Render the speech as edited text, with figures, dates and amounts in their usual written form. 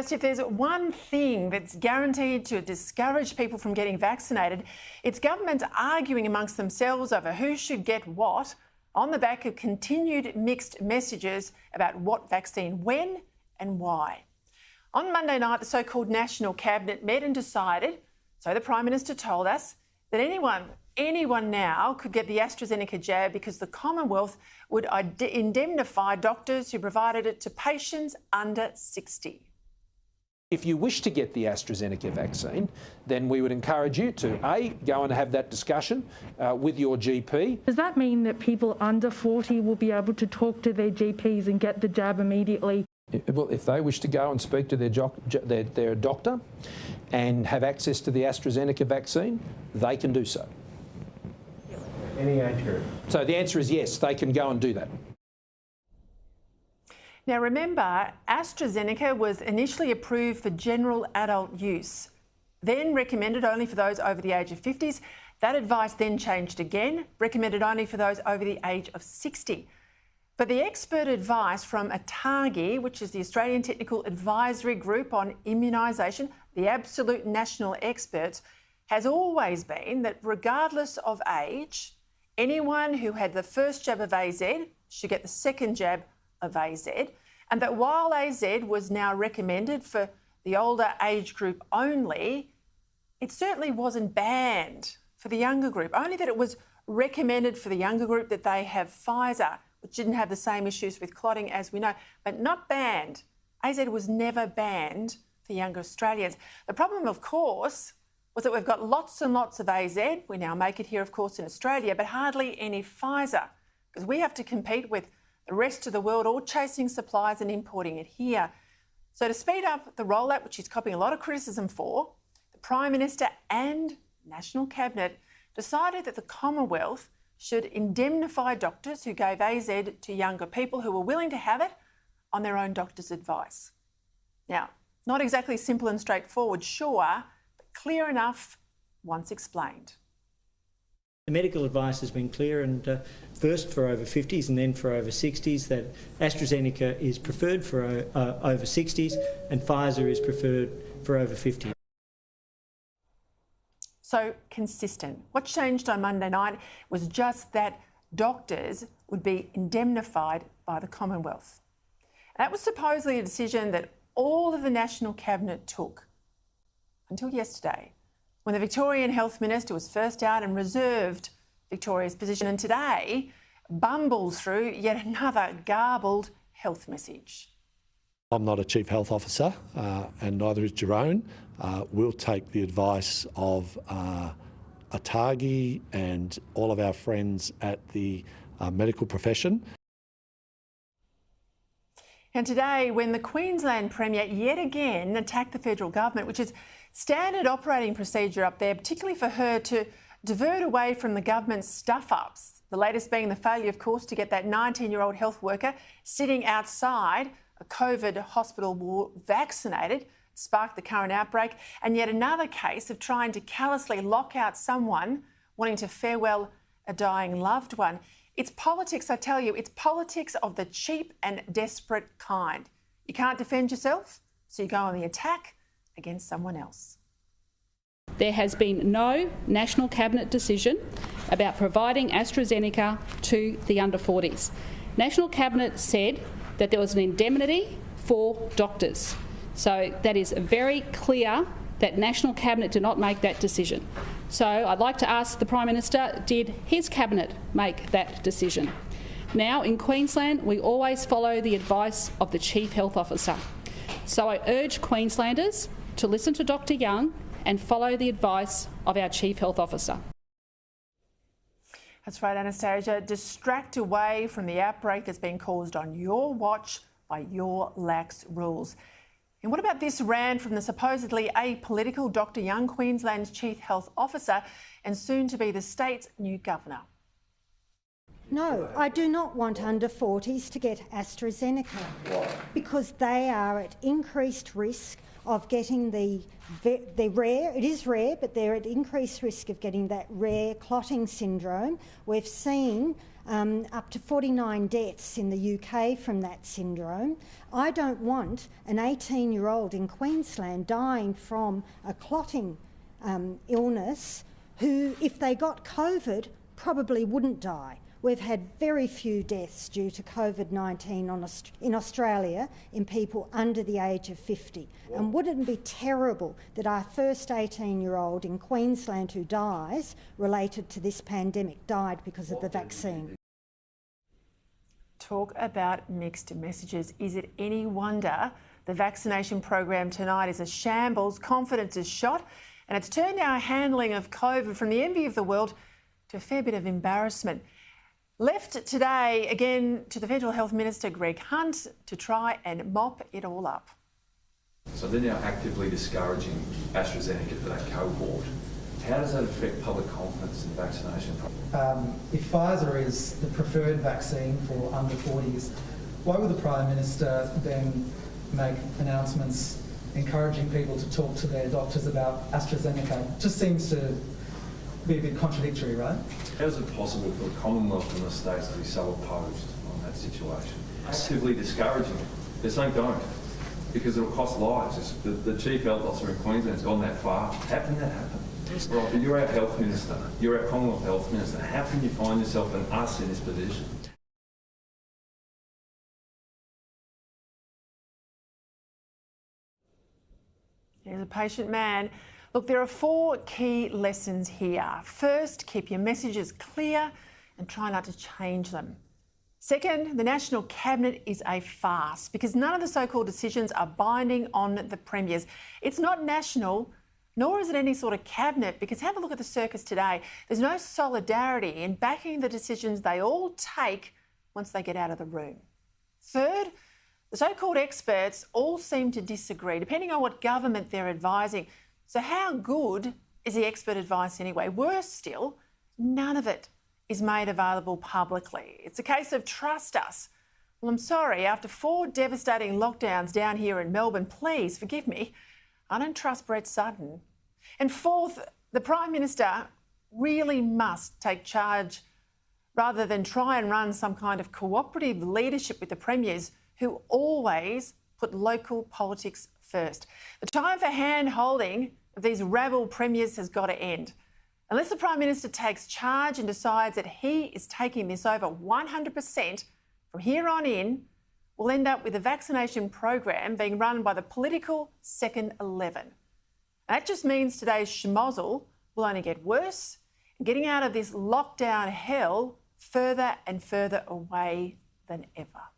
first, if there's one thing that's guaranteed to discourage people from getting vaccinated, it's governments arguing amongst themselves over who should get what on the back of continued mixed messages about what vaccine when and why. On Monday night, the so-called National Cabinet met and decided, so the Prime Minister told us, that anyone now could get the AstraZeneca jab because the Commonwealth would indemnify doctors who provided it to patients under 60. If you wish to get the AstraZeneca vaccine, then we would encourage you to A, go and have that discussion with your GP. Does that mean that people under 40 will be able to talk to their GPs and get the jab immediately? Well, if they wish to go and speak to their doctor and have access to the AstraZeneca vaccine, they can do so. Any age group? So the answer is yes, they can go and do that. Now remember, AstraZeneca was initially approved for general adult use, then recommended only for those over the age of 50s. That advice then changed again, recommended only for those over the age of 60. But the expert advice from ATAGI, which is the Australian Technical Advisory Group on Immunisation, the absolute national experts, has always been that regardless of age, anyone who had the first jab of AZ should get the second jab of AZ, and that while AZ was now recommended for the older age group only, it certainly wasn't banned for the younger group, only that it was recommended for the younger group that they have Pfizer, which didn't have the same issues with clotting as we know, but not banned. AZ was never banned for younger Australians. The problem, of course, was that we've got lots and lots of AZ. We now make it here, of course, in Australia, but hardly any Pfizer, because we have to compete with the rest of the world, all chasing supplies and importing it here. So to speed up the rollout, which he's copying a lot of criticism for, the Prime Minister and National Cabinet decided that the Commonwealth should indemnify doctors who gave AZ to younger people who were willing to have it on their own doctor's advice. Now, not exactly simple and straightforward, sure, but clear enough once explained. The medical advice has been clear, and first for over 50s and then for over 60s, that AstraZeneca is preferred for over 60s and Pfizer is preferred for over 50s. So consistent. What changed on Monday night was just that doctors would be indemnified by the Commonwealth. That was supposedly a decision that all of the National Cabinet took until yesterday, when the Victorian Health Minister was first out and reserved Victoria's position, and today bumbled through yet another garbled health message. I'm not a Chief Health Officer and neither is Jerome. We'll take the advice of ATAGI and all of our friends at the medical profession. And today, when the Queensland Premier yet again attacked the federal government, which is standard operating procedure up there, particularly for her to divert away from the government's stuff-ups, the latest being the failure, of course, to get that 19-year-old health worker sitting outside a COVID hospital ward vaccinated, sparked the current outbreak, and yet another case of trying to callously lock out someone wanting to farewell a dying loved one. It's politics, I tell you, it's politics of the cheap and desperate kind. You can't defend yourself, so you go on the attack against someone else. There has been no National Cabinet decision about providing AstraZeneca to the under 40s. National Cabinet said that there was an indemnity for doctors. So that is very clear that National Cabinet did not make that decision. So I'd like to ask the Prime Minister, did his Cabinet make that decision? Now, in Queensland, we always follow the advice of the Chief Health Officer. So I urge Queenslanders to listen to Dr Young and follow the advice of our Chief Health Officer. That's right, Anastasia. Distract away from the outbreak that's been caused on your watch by your lax rules. And what about this rant from the supposedly apolitical Dr Young, Queensland's Chief Health Officer and soon to be the state's new governor? No, I do not want under 40s to get AstraZeneca. Why? Because they are at increased risk of getting the rare, it is rare, but they're at increased risk of getting that rare clotting syndrome. We've seen up to 49 deaths in the UK from that syndrome. I don't want an 18-year-old in Queensland dying from a clotting illness who, if they got COVID, probably wouldn't die. We've had very few deaths due to COVID-19 in Australia in people under the age of 50. And wouldn't it be terrible that our first 18-year-old in Queensland who dies related to this pandemic died because of the vaccine? Talk about mixed messages. Is it any wonder the vaccination program tonight is a shambles, confidence is shot, and it's turned our handling of COVID from the envy of the world to a fair bit of embarrassment. Left today again to the Federal Health Minister Greg Hunt to try and mop it all up. So they're now actively discouraging AstraZeneca for that cohort. How does that affect public confidence in vaccination? If Pfizer is the preferred vaccine for under 40s, why would the Prime Minister then make announcements encouraging people to talk to their doctors about AstraZeneca? It just seems to be a bit contradictory, right? How is it possible for the Commonwealth and the states to be so opposed on that situation? Actively discouraging it. They're saying don't, because it'll cost lives. The Chief Health Officer in Queensland's gone that far. How can that happen? Right, but you're our Health Minister. You're our Commonwealth Health Minister. How can you find yourself and us in this position? There's a patient man. Look, there are 4 key lessons here. First, keep your messages clear and try not to change them. Second, the National Cabinet is a farce because none of the so-called decisions are binding on the premiers. It's not national, nor is it any sort of cabinet, because have a look at the circus today. There's no solidarity in backing the decisions they all take once they get out of the room. Third, the so-called experts all seem to disagree, depending on what government they're advising. So how good is the expert advice anyway? Worse still, none of it is made available publicly. It's a case of trust us. Well, I'm sorry, after 4 devastating lockdowns down here in Melbourne, please forgive me, I don't trust Brett Sutton. And fourth, the Prime Minister really must take charge rather than try and run some kind of cooperative leadership with the premiers who always put local politics first. The time for hand-holding of these rabble premiers has got to end. Unless the Prime Minister takes charge and decides that he is taking this over 100% from here on in, we'll end up with a vaccination program being run by the political second 11. And that just means today's schmozzle will only get worse, and getting out of this lockdown hell further and further away than ever.